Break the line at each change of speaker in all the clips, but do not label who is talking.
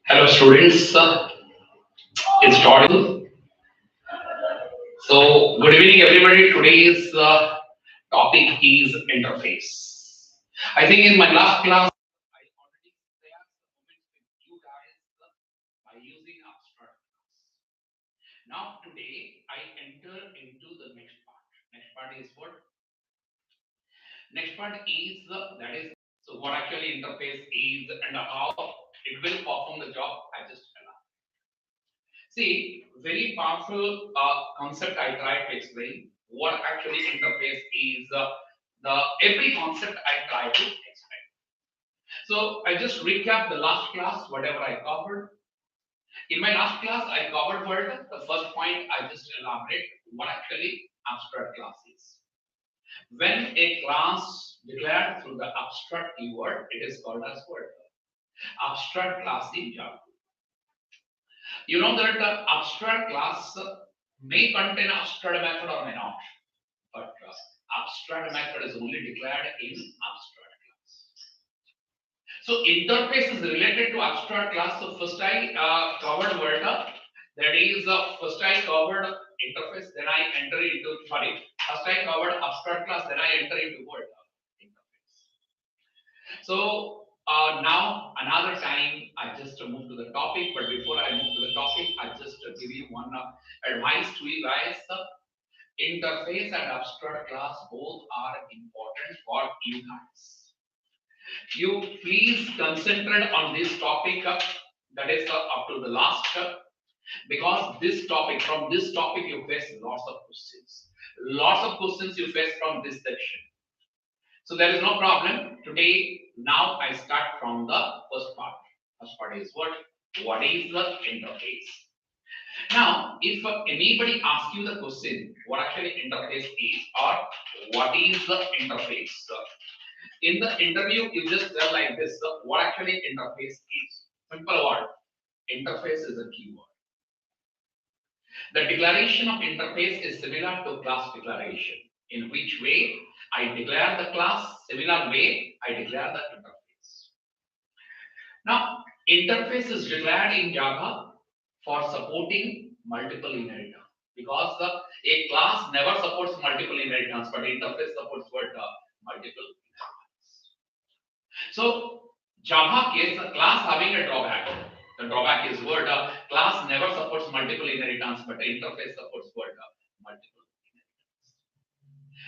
Hello students, it's audible. So good evening everybody. Today's topic is interface. I think in my last class I already shared the moments with you guys by using abstract class. Now today I enter into the next part. Next part is what? Next part is that is so what actually interface is and how it will perform the job. I just see, very powerful concept I try to explain. What actually interface is the every concept I try to explain. So I just recap the last class, whatever I covered. In my last class, I covered what the first point I just elaborate what actually abstract class is. When a class declared through the abstract keyword, it is called as what? Abstract class in Java. You know that abstract class may contain abstract method or may not, but abstract method is only declared in abstract class. So interface is related to abstract class. So first I covered word that is first I covered interface, then I enter into first I covered abstract class, then I enter into word interface. So now another time I just move to the topic, but before I move to the topic, I just give you one advice to you guys. Interface and abstract class both are important for you guys. You please concentrate on this topic that is up to the last because this topic from this topic you face lots of questions. Lots of questions you face from this section. So there is no problem. Today, now I start from the first part. First part is what? What is the interface? Now, if anybody asks you the question, what actually interface is or what is the interface? In the interview, you just tell like this, what actually interface is. Simple word. Interface is a keyword. The declaration of interface is similar to class declaration. In which way? I declare the class, similar way, I declare the interface. Now, interface is declared in Java for supporting multiple inheritance because a class never supports multiple inheritance, but interface supports what? Multiple inheritance. So, Java case, a class having a drawback. The drawback is what? Class never supports multiple inheritance, but interface supports what? Multiple.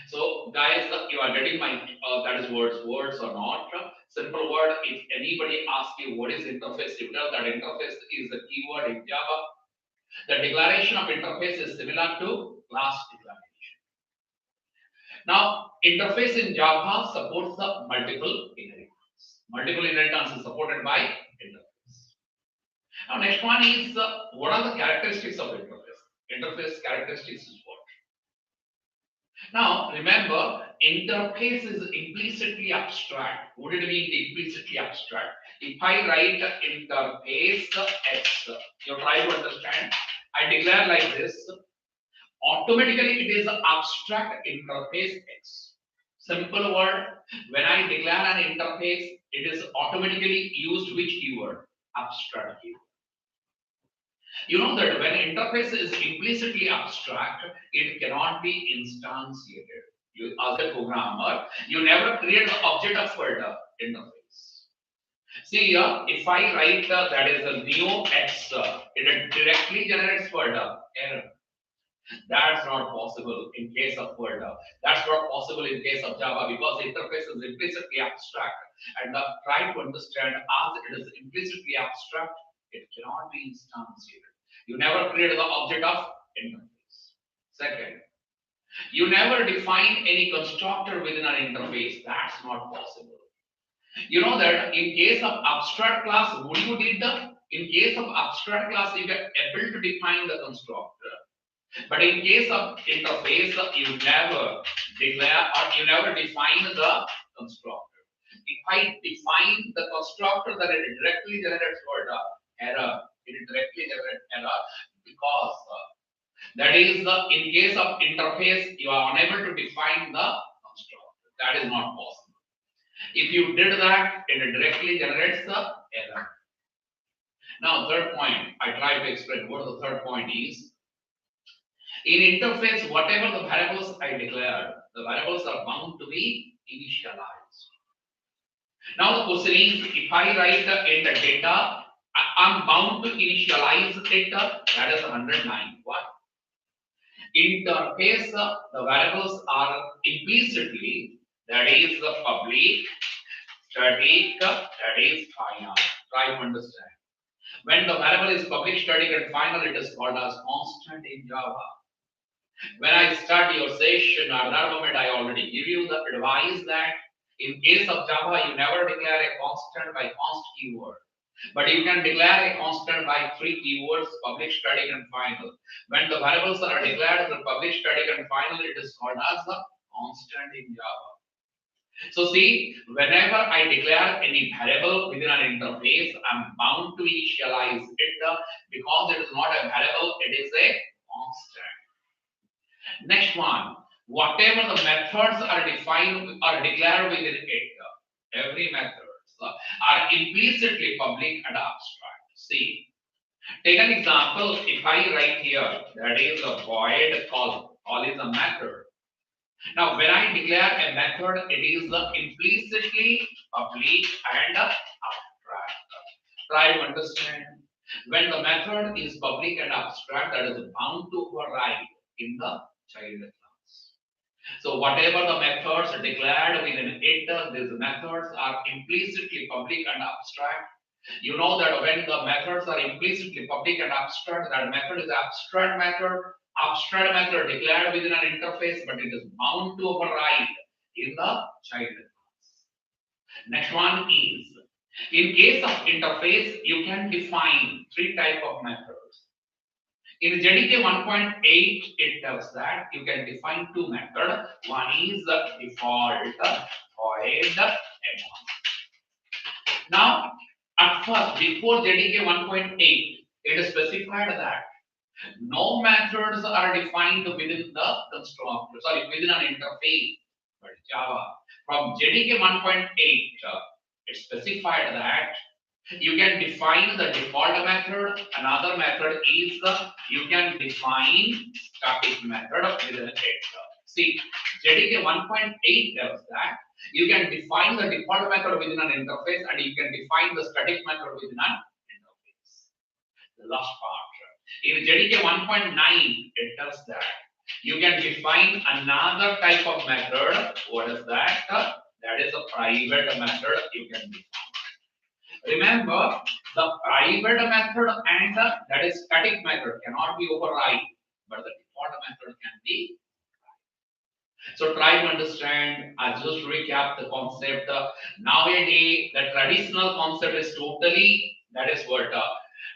So guys, you are getting my that is words or not. Simple word. If anybody asks you what is interface, you tell that interface is the keyword in Java. The declaration of interface is similar to class declaration. Now, interface in Java supports the multiple inheritance. Multiple inheritance is supported by interface. Now, next one is what are the characteristics of interface? Interface characteristics is what? Now, remember, interface is implicitly abstract. What did it mean implicitly abstract? If I write interface X, you try to understand. I declare like this. Automatically, it is abstract interface X. Simple word. When I declare an interface, it is automatically used which keyword? Abstract keyword. You know that when interface is implicitly abstract, it cannot be instantiated. You, as a programmer, you never create the object of word interface. See here, if I write that is a new X, it directly generates word error. That's not possible in case of word. That's not possible in case of Java because interface is implicitly abstract. And try to understand as it is implicitly abstract, it cannot be instantiated. You never create the object of interface. Second, You never define any constructor within an interface. That's not possible. You know that in case of abstract class, would you did the in case of abstract class, you get able to define the constructor. But in case of interface, you never declare or you never define the constructor. If I define the constructor, then it directly generates what error. It directly generates error because that is the in case of interface, you are unable to define the constructor. That is not possible. If you did that, it directly generates the error. Now, third point, I try to explain what the third point is. In interface, whatever the variables I declare, the variables are bound to be initialized. Now, the question is, if I write in the data, I'm bound to initialize data, that is 109. What? Interface, the variables are implicitly, that is the public, static, that is final. Try to understand. When the variable is public, static, and final, it is called as constant in Java. When I start your session at that moment, I already give you the advice that in case of Java, you never declare a constant by const keyword. But you can declare a constant by three keywords, public, static, and final. When the variables are declared as public, static, and final, it is called as a constant in Java. So see, whenever I declare any variable within an interface, I'm bound to initialize it because it is not a variable, it is a constant. Next one, whatever the methods are defined or declared within it, every methods are implicitly public and abstract. See, take an example. If I write here, that is a void call. Call is a method. Now, when I declare a method, it is implicitly public and abstract. Try to understand. When the method is public and abstract, that is bound to override in the child class. So whatever the methods declared within it, these methods are implicitly public and abstract. You know that when the methods are implicitly public and abstract, that method is abstract method. Abstract method declared within an interface, but it is bound to override in the child class. Next one is, in case of interface, you can define three type of methods. In JDK 1.8, it tells that you can define two methods. One is the default void add-on. Now, at first, before JDK 1.8, it is specified that no methods are defined within the constructor, within an interface. But Java, from JDK 1.8, it specified that you can define the default method. Another method is you can define static method within it. See, JDK 1.8 tells that you can define the default method within an interface and you can define the static method within an interface. The last part. In JDK 1.9, it tells that you can define another type of method. What is that? That is a private method you can define. Remember, the private method and that is static method cannot be override, but the default method can be. So try to understand. I just recap the concept. Nowadays, the traditional concept is totally, that is what,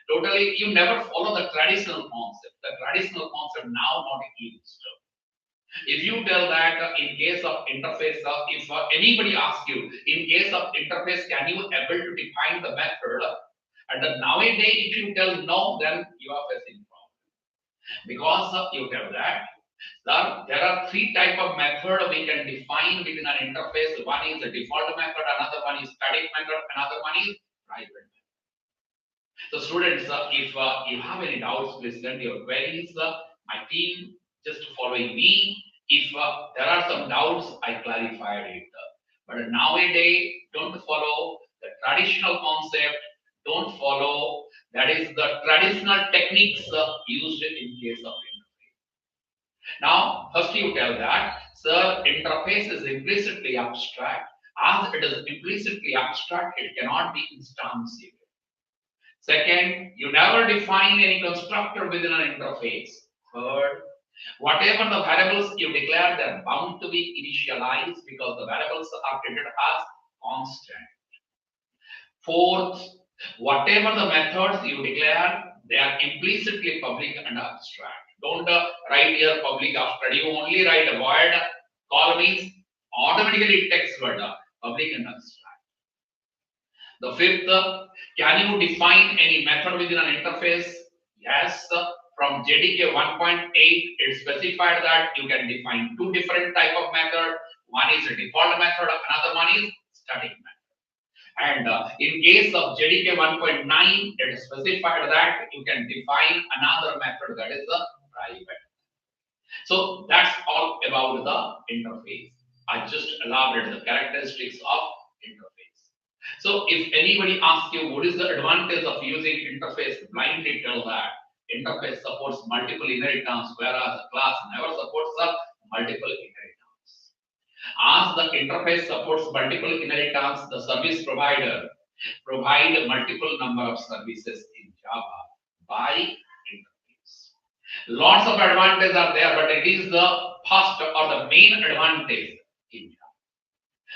totally, you never follow the traditional concept. The traditional concept now not used. If you tell that in case of interface, if anybody asks you, in case of interface, can you able to define the method? And then nowadays, if you tell no, then you are facing problem. Because you tell that there are three type of method we can define within an interface. One is the default method, another one is static method, another one is private method. So students, if you have any doubts, please send your queries. My team just following me. If there are some doubts, I clarified it. But nowadays, don't follow the traditional concept. Don't follow, that is the traditional techniques used in case of interface. Now, first you tell that, sir, interface is implicitly abstract. As it is implicitly abstract, it cannot be instantiated. Second, you never define any constructor within an interface. Third, Whatever the variables you declare, they're bound to be initialized because the variables are treated as constant. Fourth, whatever the methods you declare, they are implicitly public and abstract. Don't write here public abstract. You only write a void columns, automatically it takes word public and abstract. The fifth, can you define any method within an interface? Yes, from JDK 1.8, it specified that you can define two different type of method. One is a default method, another one is static method. And in case of JDK 1.9, it specified that you can define another method that is the private. So that's all about the interface. I just elaborated the characteristics of interface. So if anybody asks you what is the advantage of using interface, blindly tell that interface supports multiple inheritance, whereas the class never supports the multiple inheritance. As the interface supports multiple inheritance, the service provider provide multiple number of services in Java by interface. Lots of advantages are there, but it is the first or the main advantage in Java.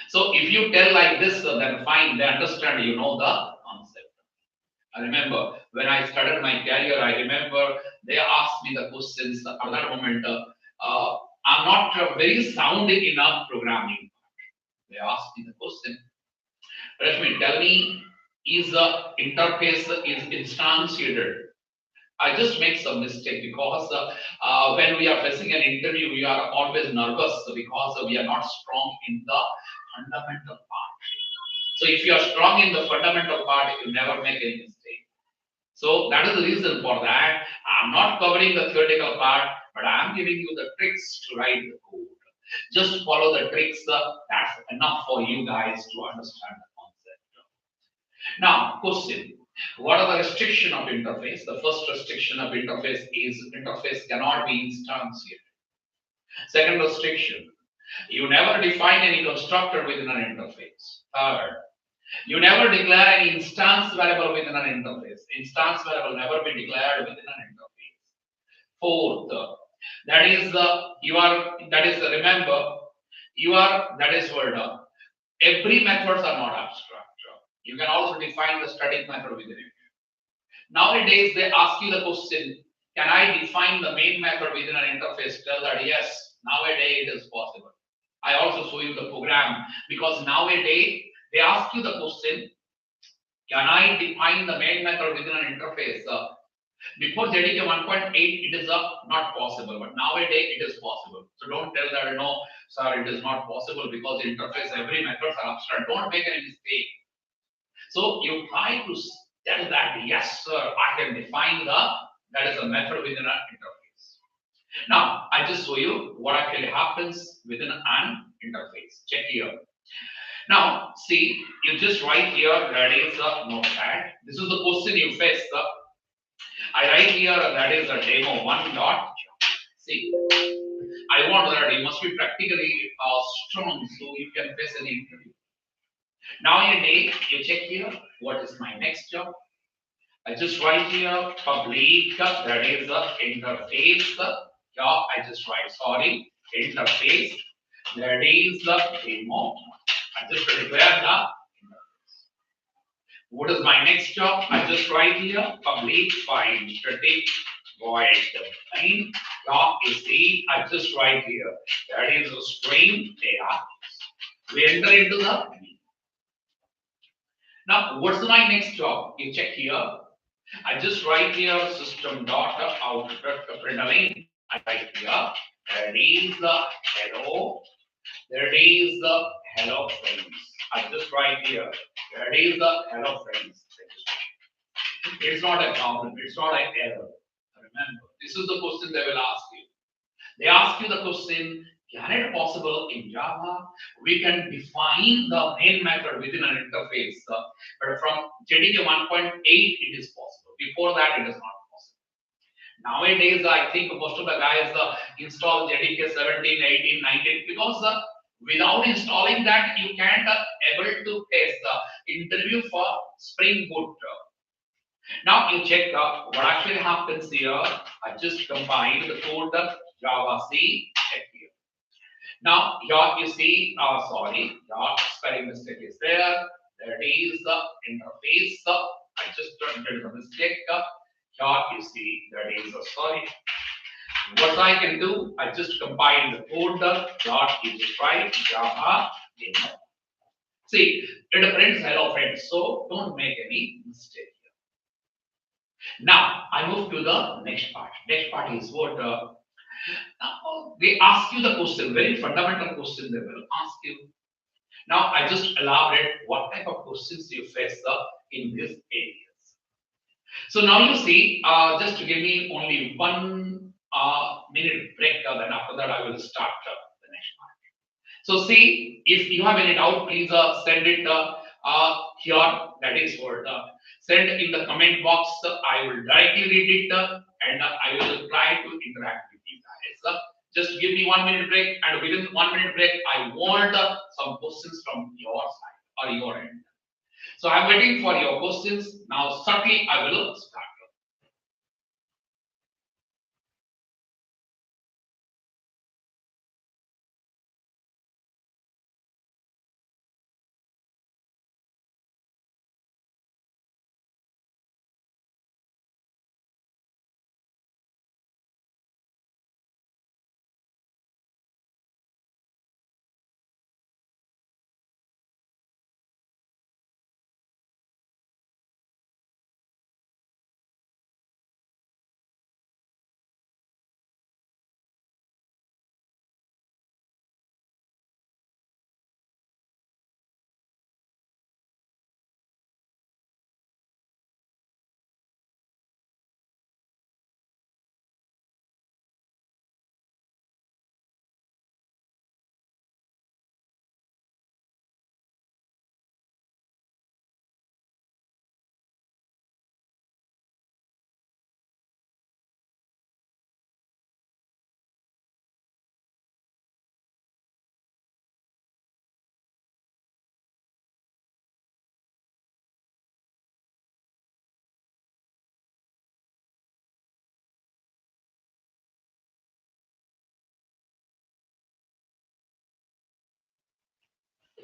So if you tell like this, then fine, they understand, you know the concept. I remember when I started my career, I remember they asked me the questions at that moment. I'm not very sound enough programming. They asked me the question, Rashmi, tell me, is the interface is instantiated? I just make some mistake because when we are facing an interview, we are always nervous because we are not strong in the fundamental part. So if you are strong in the fundamental part, you never make any mistake. So that is the reason for that. I'm not covering the theoretical part, but I'm giving you the tricks to write the code. Just follow the tricks. That's enough for you guys to understand the concept. Now, question. What are the restriction of interface? The first restriction of interface is interface cannot be instantiated. Second restriction, you never define any constructor within an interface. Third, you never declare any instance variable within an interface. Instance variable never be declared within an interface. Fourth, that is remember, that is word. Every methods are not abstract. You can also define the static method within it. Nowadays, they ask you the question, can I define the main method within an interface? Tell that yes, nowadays it is possible. I also show you the program because nowadays they ask you the question, can I define the main method within an interface? Before JDK 1.8, it is not possible, but nowadays it is possible. So don't tell that, no, sir, it is not possible because interface, every methods are abstract. Don't make any mistake. So you try to tell that, yes, sir, I can define that is a method within an interface. Now, I just show you what actually happens within an interface. Check here. Now, see, you just write here, that is a notepad. This is the question you face. I write here, that is a demo 1 dot. See, I want that you must be practically strong so you can face any interview. Now in a day, you check here, what is my next job? I just write here, public, that is the interface. Job, I just write, sorry, interface, that is the demo. I just declare the interface. What is my next job? I just write here, public file, static, void, define. Job is the, I just write here, that is a string data. We enter into the. Now, what's my next job? You check here. I just write here system dot out println. I write here. There is the hello. There is the hello friends. I just write here. There is the hello friends. It's not a problem. It's not an error. Remember, this is the question they will ask you. They ask you the question, can it possible in Java we can define the main method within an interface, but from JDK 1.8 it is possible. Before that it is not possible. Nowadays I think most of the guys install JDK 17, 18, 19 because without installing that you can't able to face the interview for Spring Boot. Now you check what actually happens here. I just combined the code. Java C. Check here. Now here you see, sorry, your spelling mistake is there. There it is, interface. I just did the mistake. Here you see there is a sorry. What I can do, I just combine the code. Dot is right, Java. Demo. See, it prints hello friends. So don't make any mistake here. Now I move to the next part. Next part is what now they ask you the question, very fundamental question they will ask you. Now I just elaborate what type of questions you face in these areas. So now you see, just to give me only 1 minute break, then after that I will start the next part. So see, if you have any doubt, please send it here. That is what send in the comment box. I will directly read it and I will try to interact with you guys. Just give me 1 minute break, and within 1 minute break, I want some questions from your side or your end. So I'm waiting for your questions. Now, certainly, I will start.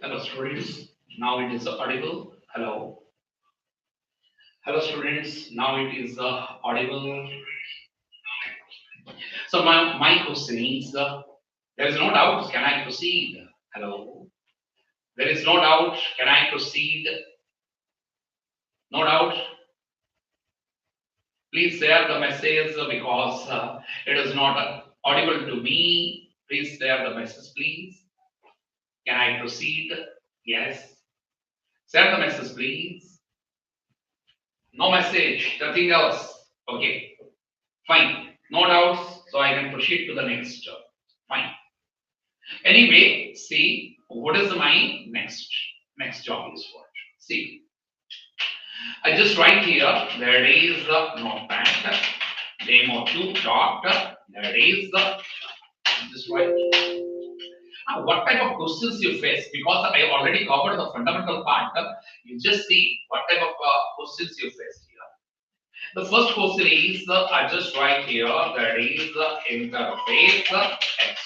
Hello, students. Now it is audible. Hello. Hello, students. Now it is audible. So my question is, there is no doubt. Can I proceed? Hello. There is no doubt. Can I proceed? No doubt. Please share the message because it is not audible to me. Please share the message, please. Can I proceed? Yes. Share the message, please. No message. Nothing else. Okay. Fine. No doubts. So I can proceed to the next. Fine. Anyway, see what is my next job is what. See. I just write here, there is the notepad, demo 2 dot, there is the, just write. Now, what type of questions you face? Because I already covered the fundamental part, you just see what type of questions you face here. The first question is, I just write here, there is the interface X.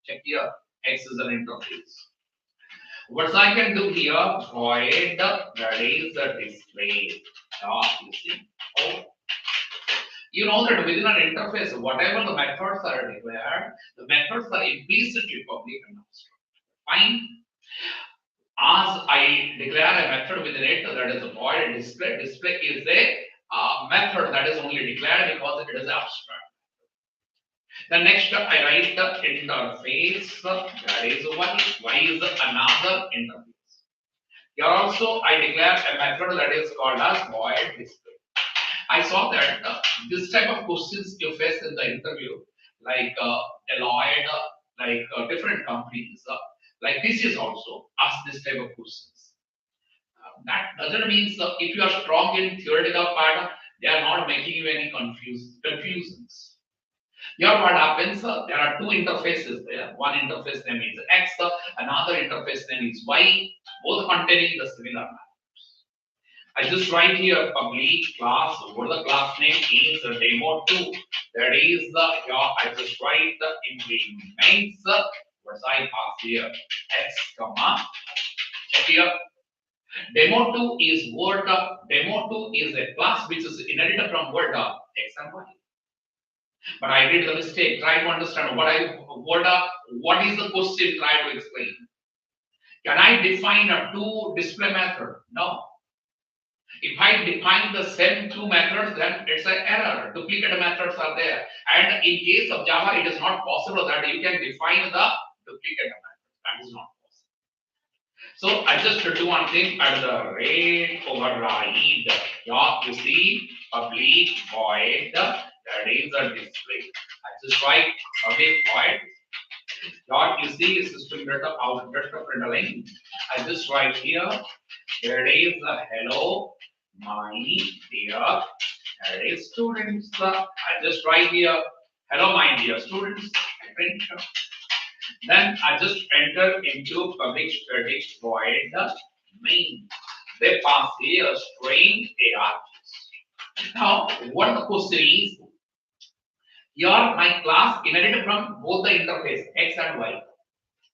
Check here, X is an interface. What I can do here, void, that is the display. Oh, you know that within an interface, whatever the methods are declared, the methods are implicitly public and abstract. Fine. As I declare a method within it, that is a void display. Display is a method that is only declared because it is abstract. The next I write the interface, that is one, y is another interface. Here also I declare a method that is called as void display. I saw that this type of questions you face in the interview, like Deloitte, like different companies, like this is also ask this type of questions. That doesn't mean if you are strong in theoretical part, they are not making you any confusions. Here what happens, there are two interfaces there. One interface name is X, another interface name is Y, both containing the similar methods. I just write here public class. What the class name is demo 2. That is the here I just write the increments. What I pass here x comma. Check here. Demo 2 is word. Demo 2 is a class which is inherited from word x and y. But I did the mistake. Try to understand what is the question. Try to explain. Can I define a two display method? No. If I define the same two methods, then it's an error. Duplicate methods are there. And in case of Java, it is not possible that you can define the duplicate method. That is not possible. So I just do one thing at the rate override. Yeah, you see, public void, that is the display. I just write public void. Dot you see system data out data println. I just write here. There is a hello, my dear. There is students. I just write here. Hello, my dear students. I print. Then I just enter into public static void the main. They pass here string AR. Now, what the question is? Here, my class inherited from both the interface x and y.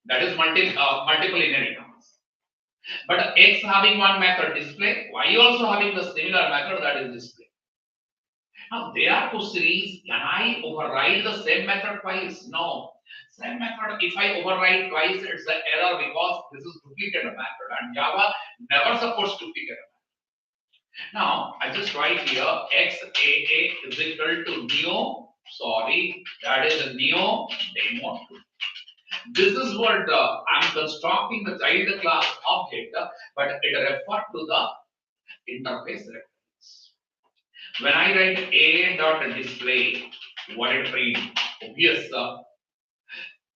That is multiple inheritance. But x having one method display, y also having the similar method that is display. Now their question is, can I override the same method twice? No. Same method, if I override twice, it's an error because this is duplicate method and Java never supports duplicate. Now I just write here xaa is equal to neo. Sorry, that is a neo demo. This is what I'm constructing the child class object, but it refers to the interface reference. When I write a dot display, what it print? Obvious.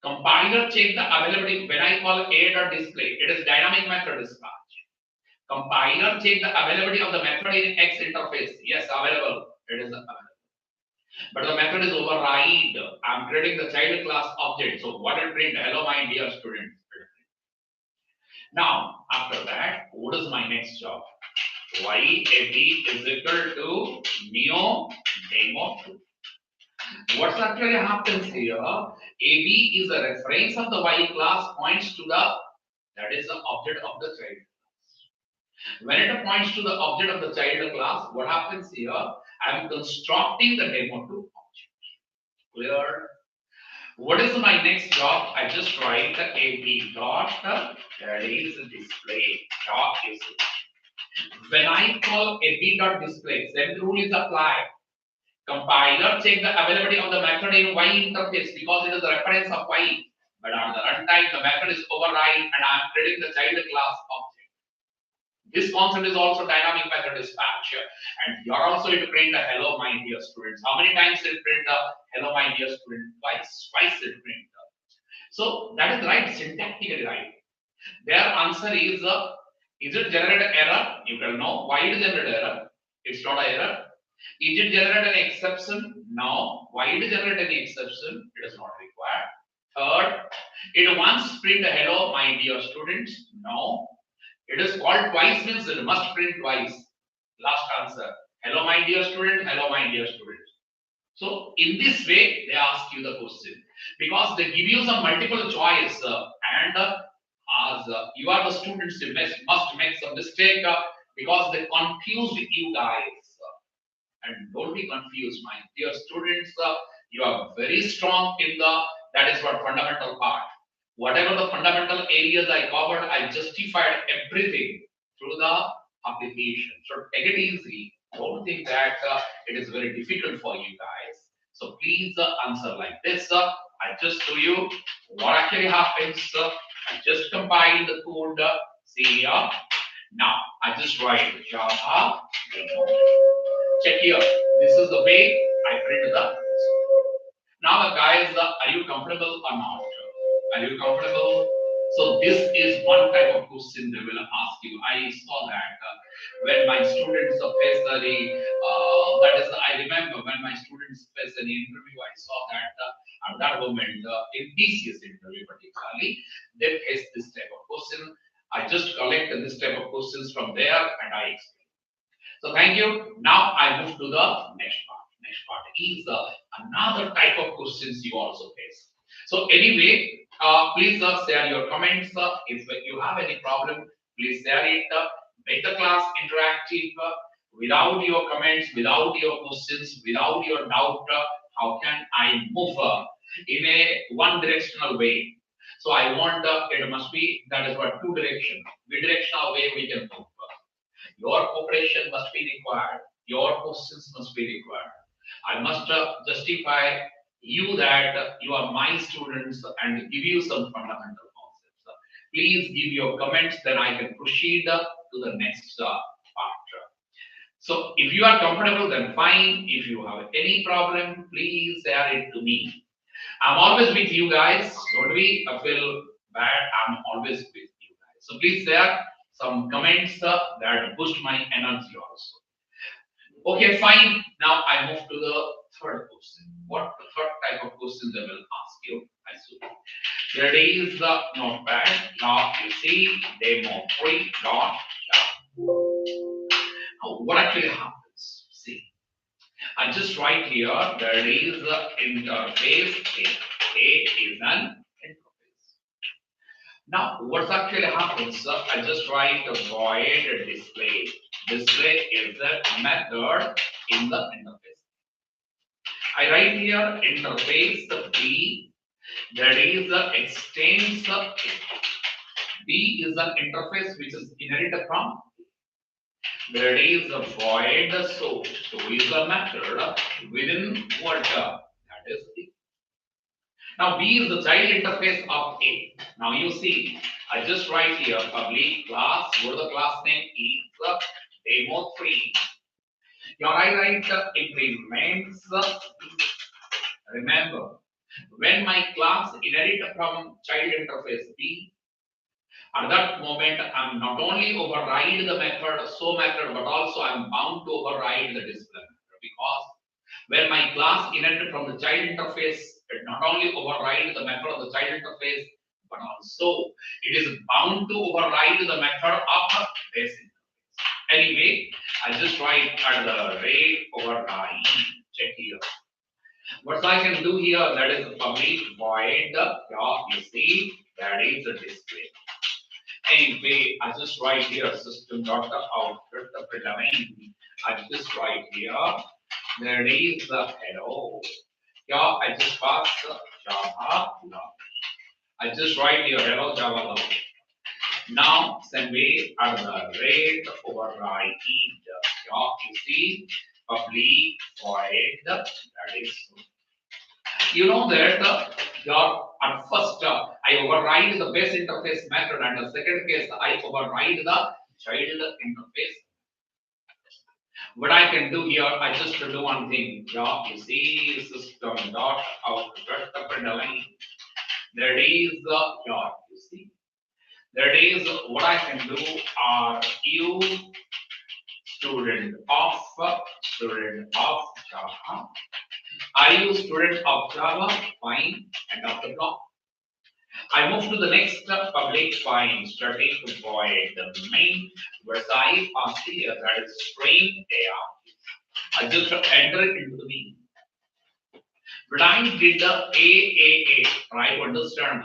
Compiler check the availability. When I call a dot display, it is dynamic method dispatch. Compiler check the availability of the method in X interface. Yes, available. It is available. But the method is override. I'm creating the child class object. So what it print? Hello, my dear student. Now, after that, what is my next job? YAB is equal to neo demo 2. What's actually happens here? AB is a reference of the Y class points to the that is the object of the child. When it points to the object of the child class, what happens here? I am constructing the demo 2 object. Clear? What is my next job? I just write the AB dot that is display dot is. When I call AB dot display, same rule is applied. Compiler check the availability of the method in Y interface because it is a reference of Y. But at the runtime, the method is override and I am creating the child class object. This concept is also dynamic method dispatch. And you are also to print a hello, my dear students. How many times it print a hello, my dear student? Twice it print. So that is right, syntactically right. Their answer is it generated error? You can know why it generated error. It's not an error. Is it generate an exception? No. Why it generate any exception? It is not required. Third, it once print hello, my dear students. No. It is called twice means it must print twice. Last answer. Hello, my dear student. Hello, my dear student. So in this way, they ask you the question because they give you some multiple choice and as you are the students, you must make some mistake because they confused you guys. And don't be confused, my dear students. You are very strong in that is what fundamental part. Whatever the fundamental areas I covered, I justified everything through the application. So take it easy. Don't think that it is very difficult for you guys. So please answer like this. I just show you what actually happens. I just compile the code. See here. Now I just write Java. Check here. This is the way I print the. Now, guys, are you comfortable or not? Are you comfortable? So this is one type of question they will ask you. I saw that when my students face that is, I remember when my students face an interview, I saw that at that moment in TCS interview particularly, they face this type of question. I just collect this type of questions from there and I explain. So thank you. Now I move to the next part. Next part is another type of questions you also face. So anyway, please share your comments. If you have any problem, please share it. Make the class interactive. Without your comments, without your questions, without your doubt, how can I move in a one directional way? So I want it must be that is what two direction, bidirectional way we can move. Your cooperation must be required. Your questions must be required. I must justify you that you are my students and give you some fundamental concepts. Please give your comments, then I can proceed to the next part. So if you are comfortable, then fine. If you have any problem, please share it to me. I'm always with you guys. Don't be feel bad. I'm always with you guys. So please share some comments that boost my energy also. Okay, fine. Now I move to the third question. What the third type of questions I will ask you? I see. Here is the notepad. Now you see demo 3 dot. Now what actually happens? See, I just write here there is the interface A. A is an interface. Now, what actually happens? I just write a void display. Display is a method in the interface. I write here interface B. That is the extends B is an interface which is inherited from. There is a void so is a method within what that is B. Now B is the child interface of A. Now you see, I just write here public class, what the class name is demo 3. Here I write increments. Remember, when my class inherit from child interface B, at that moment I'm not only override the method so method, but also I'm bound to override the display method because when my class inherited from the child interface, it not only override the method of the child interface, but also it is bound to override the method of base interface. Anyway, I just write at the rate override. Check here. What I can do here, that is the public void. You see, that is the display. Anyway, I just write here system dot out the domain. I just write here. There is the hello. Yeah, I just pass Java log. I just write here hello Java log. Now same way at the rate override. Yeah, you see public void that is. You know that your at first I override the base interface method, and the second case I override the child interface. What I can do here, I just do one thing. Yeah, you see system dot out the domain. There is the dot. You see, there is what I can do are you student of Java. Are you student of Java? Fine. End of the block. I move to the next public fine static void the main versailles pass here that is string AR. I just enter it into the mean. But I did the AAA, try to understand.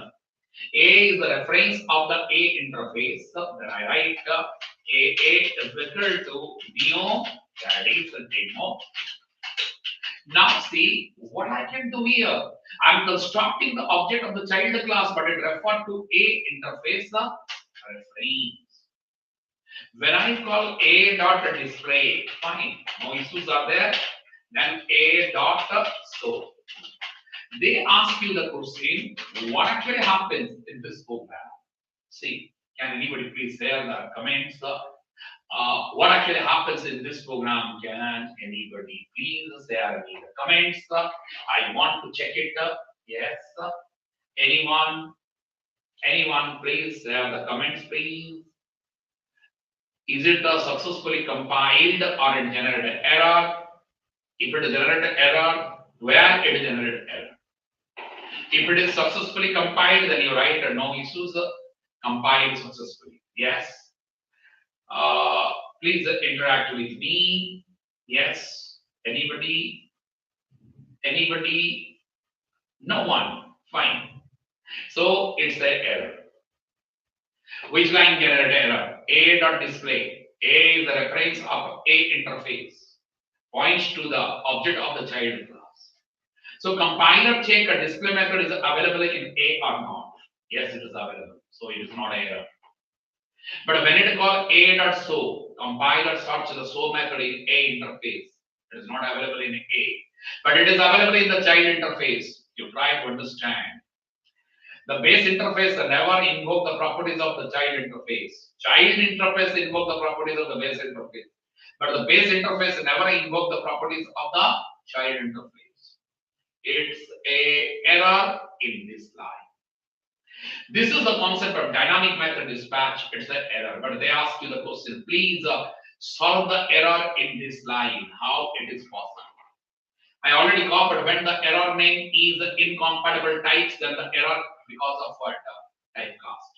A is the reference of the A interface. Then I write AA is equal to neo, that is the demo. Now see what I can do here. I'm constructing the object of the child class, but it referred to A interface reference. When I call A dot display, fine, no issues are there. Then A dot so. They ask you the question, what actually happens in this program? See, can anybody please share the comments? What actually happens in this program? Can anybody please share me the comments? I want to check it. Yes. Anyone? Anyone please share the comments, please. Is it successfully compiled or it generated error? If it is generated error, where it generated error? If it is successfully compiled, then you write no issues. Compiled successfully. Yes. Please interact with me. Yes. Anybody? Anybody? No one. Fine. So it's an error. Which line generate error? A dot display. A is the reference of A interface. Points to the object of the child class. So compiler check a display method is available in A or not. Yes, it is available. So it is not an error. But when it call A dot show, compiler search the show method in A interface. It is not available in A. But it is available in the child interface. You try to understand. The base interface never invoke the properties of the child interface. Child interface invoke the properties of the base interface. But the base interface never invoke the properties of the child interface. It's a error in this line. This is the concept of dynamic method dispatch. It's an error. But they ask you the question, please solve the error in this line. How it is possible? I already covered when the error name is incompatible types, then the error because of what? Typecast.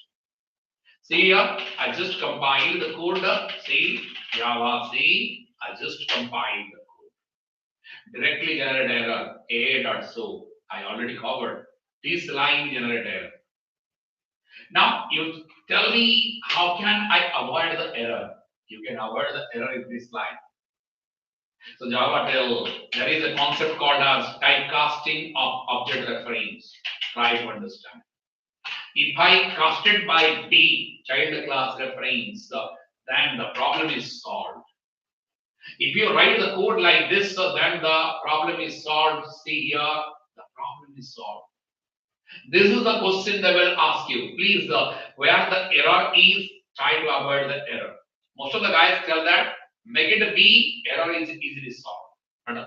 See here, I just compiled the code. See, Java, see, I just compiled the code. Directly generate error, a.so. I already covered. This line generate error. Now, you tell me, how can I avoid the error? You can avoid the error in this line. So Java tell there is a concept called as typecasting of object reference. Try to understand. If I cast it by B, child class reference, then the problem is solved. If you write the code like this, then the problem is solved. See here, the problem is solved. This is the question they will ask you. Please, where the error is, try to avoid the error. Most of the guys tell that make it a B, error is easily solved. And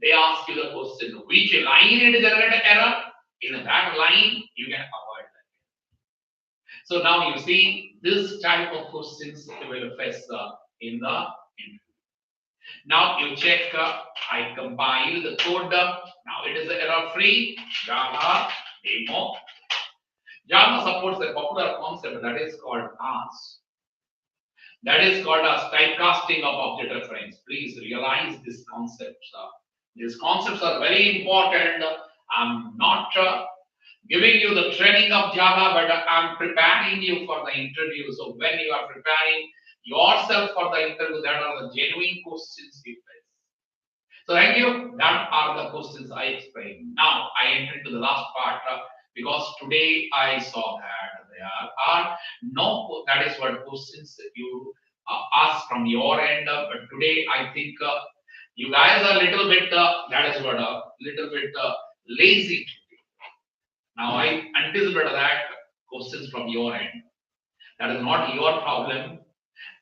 they ask you the question, which line it generate error? In that line, you can avoid that. So now you see this type of questions will face in the interview. Now you check, I compile the code. Now it is error free. Java demo. Java supports a popular concept that is called as. That is called as typecasting of object reference. Please realize this concept. These concepts are very important. I'm not giving you the training of Java, but I'm preparing you for the interview. So when you are preparing yourself for the interview, that are the genuine questions you face. So thank you. That are the questions I explained. Now I enter into the last part because today I saw that there are no, that is what questions you ask from your end. But today I think you guys are a little bit, that is what, little bit lazy. Now I anticipate that questions from your end. That is not your problem.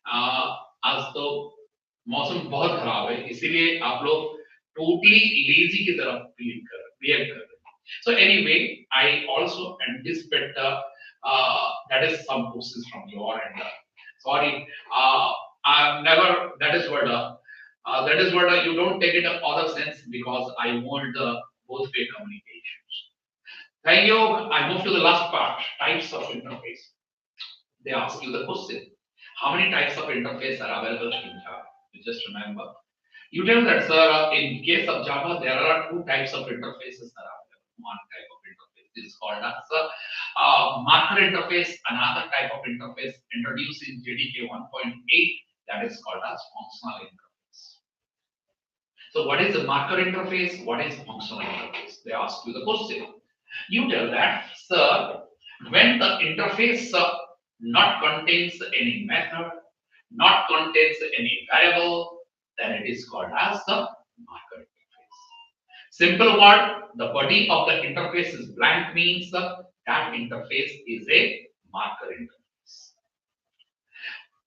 आज तो मौसम बहुत खराब है, इसीलिए आप लोग totally lazy की तरफ react कर रहे हैं. So anyway, I also anticipate that is some questions from your end. Sorry, I've never. That is what you don't take it in other sense because I want both way communications. Thank you. I move to the last part, types of interface. They ask you the question, how many types of interface are available in Java? You just remember. You tell that, sir, in case of Java, there are two types of interfaces that are available. One type of interface is called as marker interface. Another type of interface introduced in JDK 1.8 that is called as functional interface. So what is a marker interface? What is functional interface? They ask you the question. You tell that, sir, when the interface not contains any method, not contains any variable, then it is called as the marker interface. Simple word, the body of the interface is blank means that interface is a marker interface.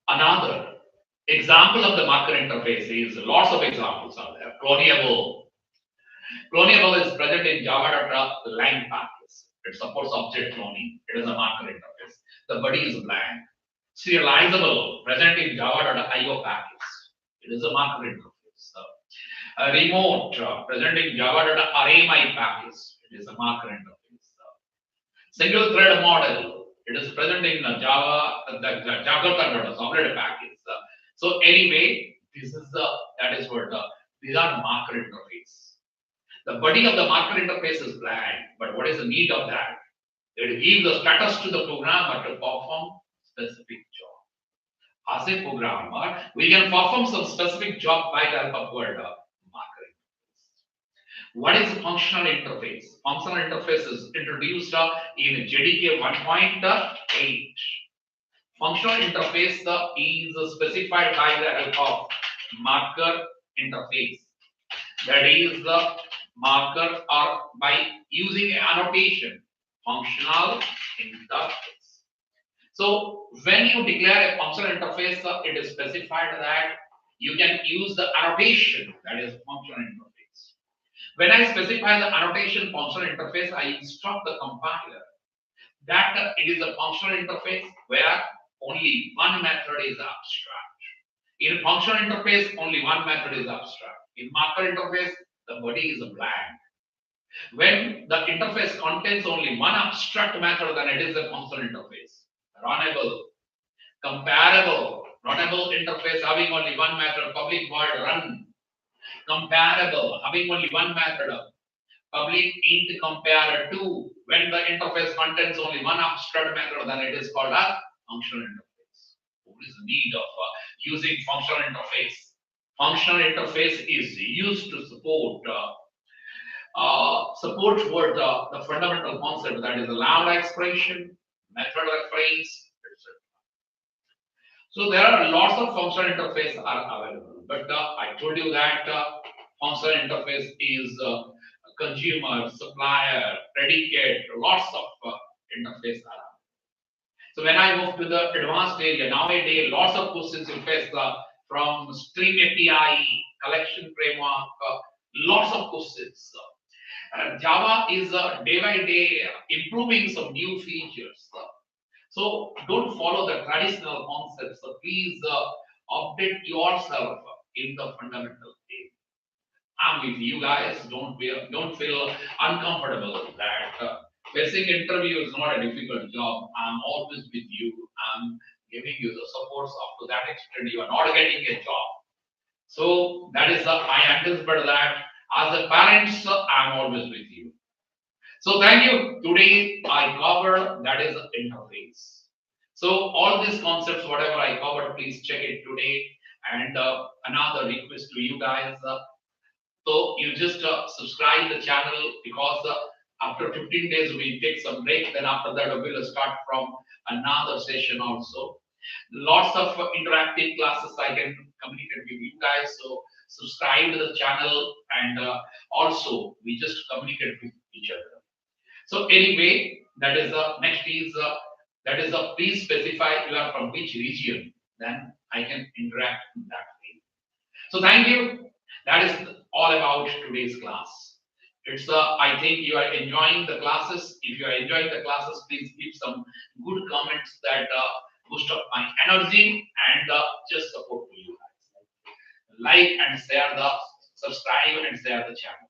Another example of the marker interface is, lots of examples are there. Clonable. Clonable is present in Java.lang package. It supports object cloning. It is a marker interface. The body is blank. Serializable, present in Java.io package. It is a marker interface. Remote, present in Java.array package. It is a marker interface. Single thread model. It is present in Java, the Jakarta.solid package. So So anyway, this is the that is what these are marker interface. The body of the marker interface is blank, but what is the need of that? It gives the status to the programmer to perform specific job. As a programmer, we can perform some specific job by the help of word marker interface. What is functional interface? Functional interface is introduced in JDK 1.8. Functional interface is specified by the help of marker interface. That is the marker or by using annotation, functional interface. So when you declare a functional interface, it is specified that you can use the annotation, that is functional interface. When I specify the annotation functional interface, I instruct the compiler that it is a functional interface where only one method is abstract. In functional interface, only one method is abstract. In marker interface, the body is a blank. When the interface contains only one abstract method, then it is a functional interface. Runnable, comparable, runnable interface having only one method, public void run. Comparable, having only one method, public int compare to. When the interface contains only one abstract method, then it is called a functional interface. What is the need of using functional interface? Functional interface is used to support toward the fundamental concept, that is the lambda expression, method reference, etc. So there are lots of functional interface are available, but I told you that functional interface is consumer, supplier, predicate, lots of interface are. So when I move to the advanced area, nowadays lots of questions you face from Stream API, collection framework, lots of questions. Java is day by day improving some new features. So don't follow the traditional concepts. So please update yourself in the fundamental area. I'm with you guys. Don't feel uncomfortable that facing interview is not a difficult job. I'm always with you. I'm giving you the supports up to that extent. You are not getting a job. So that is I anticipate that as a parents, I'm always with you. So thank you. Today I covered that is interface. So all these concepts, whatever I covered, please check it today. And another request to you guys. So you just subscribe the channel because after 15 days we take some break. Then after that we'll start from another session also. Lots of interactive classes I can communicate with you guys. So subscribe to the channel and also we just communicate with each other. So anyway, that is next is that is please specify you are from which region. Then I can interact in that way. So thank you. That is all about today's class. It's I think you are enjoying the classes. If you are enjoying the classes, please give some good comments that boost up my energy and just support to you guys. Like and share the subscribe and share the channel.